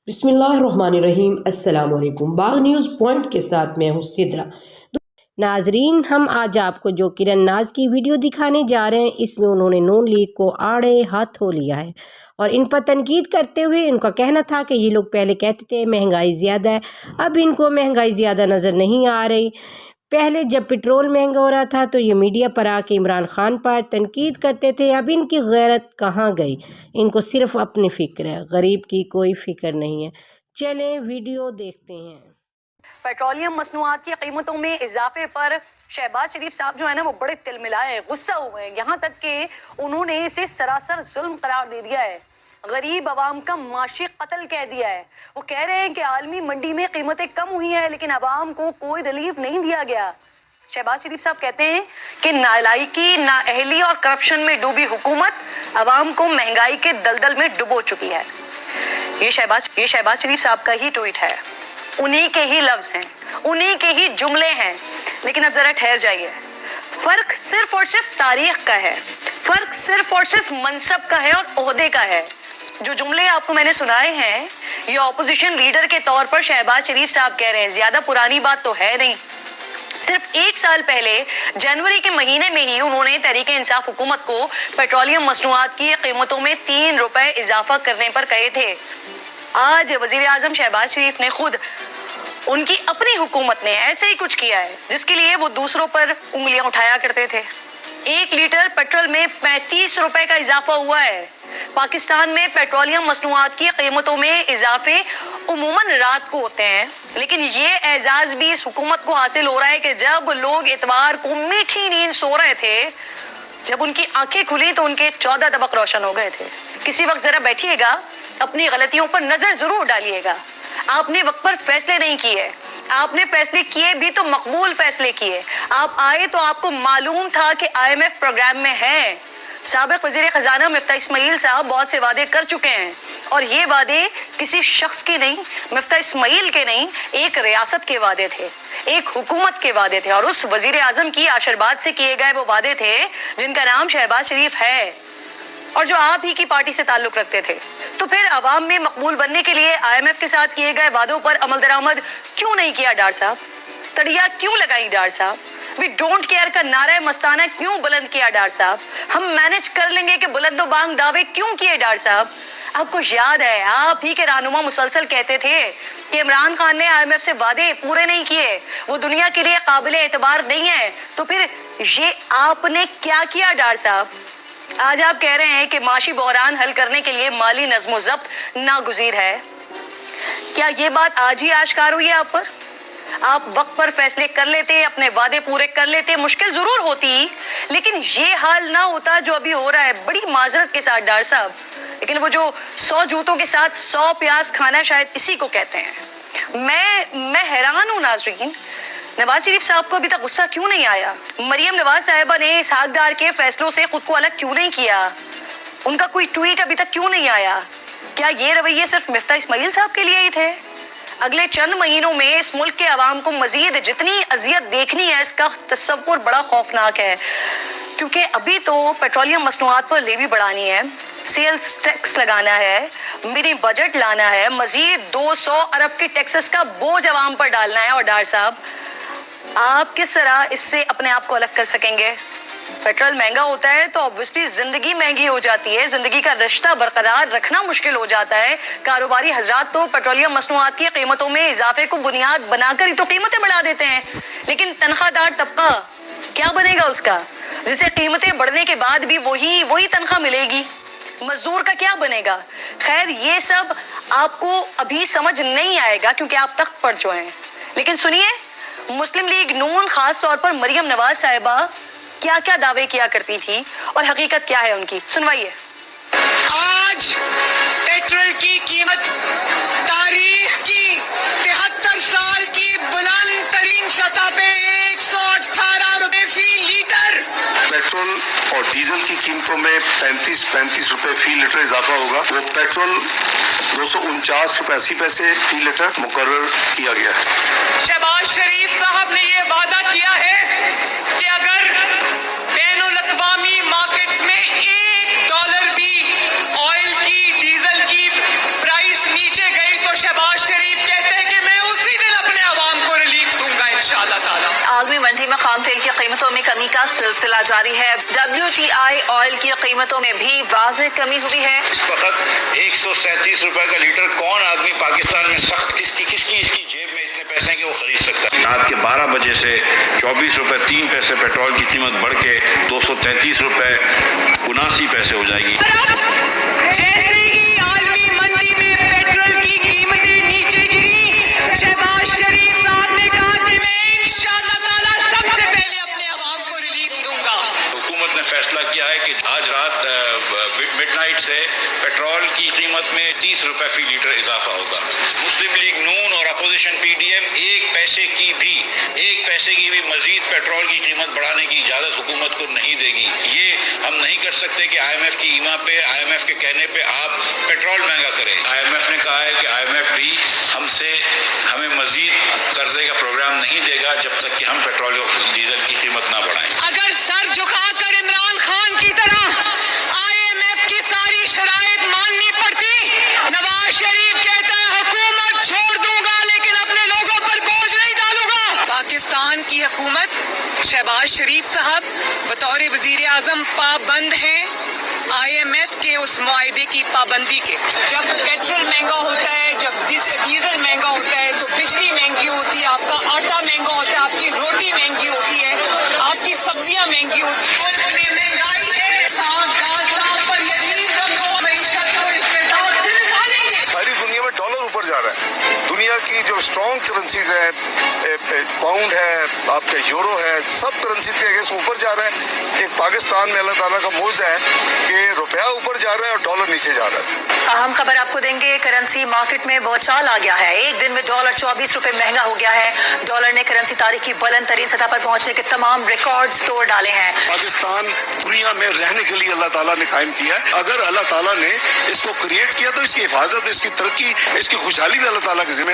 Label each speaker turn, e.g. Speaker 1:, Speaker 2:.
Speaker 1: بسم اللہ الرحمن الرحیم۔ السلام علیکم۔ باغ نیوز پوائنٹ کے ساتھ میں ہوں سدرا۔ ناظرین، ہم آج آپ کو جو کرن ناز کی ویڈیو دکھانے جا رہے ہیں، اس میں انہوں نے نون لیگ کو آڑے ہاتھوں لیا ہے اور ان پر تنقید کرتے ہوئے ان کا کہنا تھا کہ یہ لوگ پہلے کہتے تھے مہنگائی زیادہ ہے، اب ان کو مہنگائی زیادہ نظر نہیں آ رہی۔ پہلے جب پٹرول مہنگا ہو رہا تھا تو یہ میڈیا پر آ کے عمران خان پر تنقید کرتے تھے، اب ان کی غیرت کہاں گئی؟ ان کو صرف اپنی فکر ہے، غریب کی کوئی فکر نہیں ہے۔ چلیں ویڈیو دیکھتے ہیں۔
Speaker 2: پیٹرولیم مصنوعات کی قیمتوں میں اضافے پر شہباز شریف صاحب جو ہے نا وہ بڑے تل ملائے ہیں، غصہ ہوئے ہیں، یہاں تک کہ انہوں نے اسے سراسر ظلم قرار دے دیا ہے، غریب عوام کا معاشی قتل کہہ دیا ہے۔ وہ کہہ رہے ہیں کہ عالمی منڈی میں قیمتیں کم ہوئی ہیں لیکن عوام کو کوئی ریلیف نہیں دیا گیا۔ شہباز شریف صاحب کہتے ہیں کہ نالائکی، نااہلی اور کرپشن میں ڈوبی حکومت عوام کو مہنگائی کے دلدل میں ڈبو چکی ہے۔ یہ شہباز شریف صاحب کا ہی ٹویٹ ہے، انہی کے ہی لفظ ہیں، انہی کے ہی جملے ہیں، لیکن اب ذرا ٹھہر جائیے۔ فرق صرف اور صرف تاریخ کا ہے، فرق صرف اور صرف منصب کا ہے اور عہدے کا ہے۔ جو جملے آپ کو میں نے سنائے ہیں یہ اپوزیشن لیڈر کے طور پر شہباز شریف صاحب کہہ رہے ہیں، زیادہ پرانی بات تو ہے نہیں۔ صرف ایک سال پہلے جنوری کے مہینے میں ہی انہوں نے تحریک انصاف حکومت کو پیٹرولیم مصنوعات کی قیمتوں میں 3 روپے اضافہ کرنے پر کہے تھے۔ آج وزیر اعظم شہباز شریف نے خود، ان کی اپنی حکومت نے ایسے ہی کچھ کیا ہے جس کے لیے وہ دوسروں پر انگلیاں اٹھایا کرتے تھے۔ 1 لیٹر پیٹرول میں 35 روپے کا اضافہ ہوا ہے۔ پاکستان میں پیٹرولیم مصنوعات کی قیمتوں میں اضافے عموماً رات کو ہوتے ہیں، لیکن یہ اعزاز بھی اس حکومت کو حاصل ہو رہا ہے کہ جب لوگ اتوار کو میٹھی نیند سو رہے تھے، جب ان کی آنکھیں کھلی تو ان کے 14 طبق روشن ہو گئے تھے۔ کسی وقت ذرا بیٹھیے گا، اپنی غلطیوں پر نظر ضرور ڈالیے گا۔ آپ نے وقت پر فیصلے نہیں کیے، آپ نے فیصلے کیے بھی تو مقبول فیصلے کیے۔ آپ آئے تو آپ کو معلوم تھا کہ IMF پروگرام میں ہے۔ سابق وزیر خزانہ مفتاح اسماعیل صاحب بہت سے وعدے کر چکے ہیں اور یہ وعدے کسی شخص کے نہیں، مفتاح اسماعیل کے نہیں، ایک ریاست کے وعدے تھے، ایک حکومت کے وعدے تھے، اور اس وزیر اعظم کی آشرواد سے کیے گئے وہ وعدے تھے جن کا نام شہباز شریف ہے اور جو آپ ہی کی پارٹی سے تعلق رکھتے تھے۔ تو پھر عوام میں مقبول بننے کے لیے IMF کے ساتھ کیے گئے وعدوں پر عمل درآمد کیوں نہیں کیا ڈار صاحب؟ تڑیا کیوں لگائی ڈار صاحب؟ وی ڈونٹ کیئر کا نعرہ مستانہ کیوں بلند کیا ڈار صاحب؟ ہم مینج کر لیں گے کہ بلند و بانگ دعوے کیوں کیے ڈار صاحب؟ آپ کو یاد ہے آپ ہی کے رہنما مسلسل کہتے تھے کہ عمران خان نے IMF سے وعدے پورے نہیں کیے، وہ دنیا کے لیے قابل اعتبار نہیں ہے۔ تو پھر یہ آپ نے کیا کیا ڈار صاحب؟ آج آپ کہہ رہے ہیں کہ معاشی بحران حل کرنے کے لیے مالی نظم و ضبط ناگزیر ہے۔ کیا یہ بات آج ہی آشکار ہوئی ہے آپ پر؟ آپ وقت پر فیصلے کر لیتے، اپنے وعدے پورے کر لیتے، مشکل ضرور ہوتی لیکن یہ حال نہ ہوتا جو ابھی ہو رہا ہے، بڑی معذرت کے ساتھ ڈار صاحب، لیکن وہ جو 100 جوتوں کے ساتھ 100 پیاز کھانا شاید اسی کو کہتے ہیں۔ میں حیران ہوں ناظرین، نواز شریف صاحب کو ابھی تک غصہ کیوں نہیں آیا؟ مریم نواز صاحبہ نے اسحاق ڈار کے فیصلوں سے خود کو الگ کیوں نہیں کیا؟ ان کا کوئی ٹویٹ ابھی تک کیوں نہیں آیا؟ کیا یہ رویے صرف مفتاح اسماعیل صاحب کے لیے ہی تھے؟ اگلے چند مہینوں میں اس ملک کے عوام کو مزید جتنی اذیت دیکھنی ہے اس کا تصور بڑا خوفناک ہے، کیونکہ ابھی تو پیٹرولیم مصنوعات پر لیوی بڑھانی ہے، سیلز ٹیکس لگانا ہے، منی بجٹ لانا ہے، مزید 200 ارب کے ٹیکسز کا بوجھ عوام پر ڈالنا ہے، اور ڈار صاحب آپ کس طرح اس سے اپنے آپ کو الگ کر سکیں گے؟ پیٹرول مہنگا ہوتا ہے تو obviously زندگی مہنگی ہو جاتی ہے، زندگی کا رشتہ برقرار رکھنا مشکل ہو جاتا ہے۔ کاروباری حضرات تو پیٹرولیم مصنوعات کی قیمتوں میں اضافے کو بنیاد بنا کر ہی تو قیمتیں بڑھا دیتے ہیں، لیکن تنخواہ دار طبقہ کیا بنے گا اس کا، جسے قیمتیں بڑھنے کے بعد بھی وہی تنخواہ ملے گی؟ مزدور کا کیا بنے گا؟ خیر یہ سب آپ کو ابھی سمجھ نہیں آئے گا کیونکہ آپ تخت پر جو ہیں، لیکن سنیے مسلم لیگ نون خاص طور پر مریم نواز صاحبہ کیا کیا دعوے کیا کرتی تھی اور حقیقت کیا ہے ان کی، سنوائیے۔
Speaker 3: آج پیٹرول کی قیمت تاریخ کی 73 سال کی بلند ترین سطح پہ 118 روپے فی لیٹر۔
Speaker 4: پیٹرول اور ڈیزل کی قیمتوں میں 35 روپے فی لیٹر اضافہ ہوگا۔ وہ پیٹرول 249 روپے 80 پیسے فی لیٹر مقرر کیا گیا ہے۔
Speaker 3: شہباز شریف صاحب نے یہ وعدہ کیا ہے کہ اگر بین الاقوامی مارکیٹس میں $1 بھی آئل کی، ڈیزل کی پرائس نیچے گئی تو
Speaker 2: تیل کی قیمتوں میں کمی کا سلسلہ جاری ہے. WTI آئل کی قیمتوں میں بھی واضح کمی ہوئی ہے.
Speaker 5: اس وقت 137 روپے کا لیٹر کون آدمی پاکستان میں سخت کس کی جیب میں اتنے پیسے ہیں کہ وہ خرید سکتا ہے. رات کے 12 بجے سے 24 روپے 3 پیسے پیٹرول کی قیمت بڑھ کے 233 روپے 79 پیسے ہو جائے گی.
Speaker 3: جیسے ہی عالمی منڈی میں پیٹرول کی قیمتیں نیچے گری، شہباز شریف صاحب نے کہا کہ میں انشاءاللہ تعالی سب سے پہلے اپنے عوام کو ریلیف دوں گا.
Speaker 5: حکومت نے فیصلہ کیا ہے کہ آج رات مڈ نائٹ سے پیٹرول کی قیمت میں 30 روپے فی لیٹر اضافہ ہوگا. مسلم لیگ نون اور اپوزیشن PDM ایک پیسے کی بھی مزید پیٹرول کی قیمت بڑھانے کی اجازت حکومت کو نہیں دے گی. یہ ہم نہیں کر سکتے کہ IMF کی ایما پہ IMF کے کہنے پہ آپ پیٹرول مہنگا کریں. IMF نے کہا ہے کہ IMF بھی ہمیں مزید قرضے کا پروگرام نہیں دے گا جب تک کہ ہم پیٹرول اور ڈیزل کی قیمت نہ بڑھائیں.
Speaker 3: اگر سر جھکا کر عمران خان کی طرح IMF کی ساری شرائط ماننی پڑتی، نواز شریف کہتا ہے حکومت چھوڑ دوں گا لیکن اپنے لوگوں پر بوجھ نہیں ڈالوں گا. پاکستان کی حکومت، شہباز شریف صاحب بطور وزیر اعظم پابند ہیں IMF کے اس معاہدے کی پابندی کے. جب پیٹرول مہنگا ہوتا ہے، جب ڈیزل مہنگا ہوتا ہے تو بجلی مہنگی ہوتی ہے، آپ کا آٹا مہنگا ہوتا ہے، آپ کی روٹی مہنگی ہوتی ہے، آپ کی سبزیاں مہنگی ہوتی ہیں.
Speaker 6: ساری دنیا میں ڈالر اوپر جا رہا ہے. دنیا کی جو اسٹرانگ کرنسیز ہیں، پاؤنڈ ہے، آپ کا یورو ہے، سب کرنسیز کے اگینسٹ اوپر جا رہا ہے. ایک پاکستان میں اللہ تعالیٰ کا موضوع ہے کہ روپیہ اوپر جا رہا ہے اور ڈالر نیچے جا رہا ہے.
Speaker 2: اہم خبر آپ کو دیں گے، کرنسی مارکیٹ میں بہچال آ گیا ہے. ایک دن میں ڈالر 24 روپے مہنگا ہو گیا ہے. ڈالر نے کرنسی تاریخ کی بلند ترین سطح پر پہنچنے کے تمام ریکارڈز توڑ ڈالے ہیں.
Speaker 6: پاکستان دنیا میں رہنے کے لیے اللہ تعالیٰ نے قائم کیا ہے. اگر اللہ تعالیٰ نے اس کو کریٹ کیا تو اس کی حفاظت، اس کی ترقی، اس کی خوشحالی بھی اللہ تعالیٰ کے ذمہ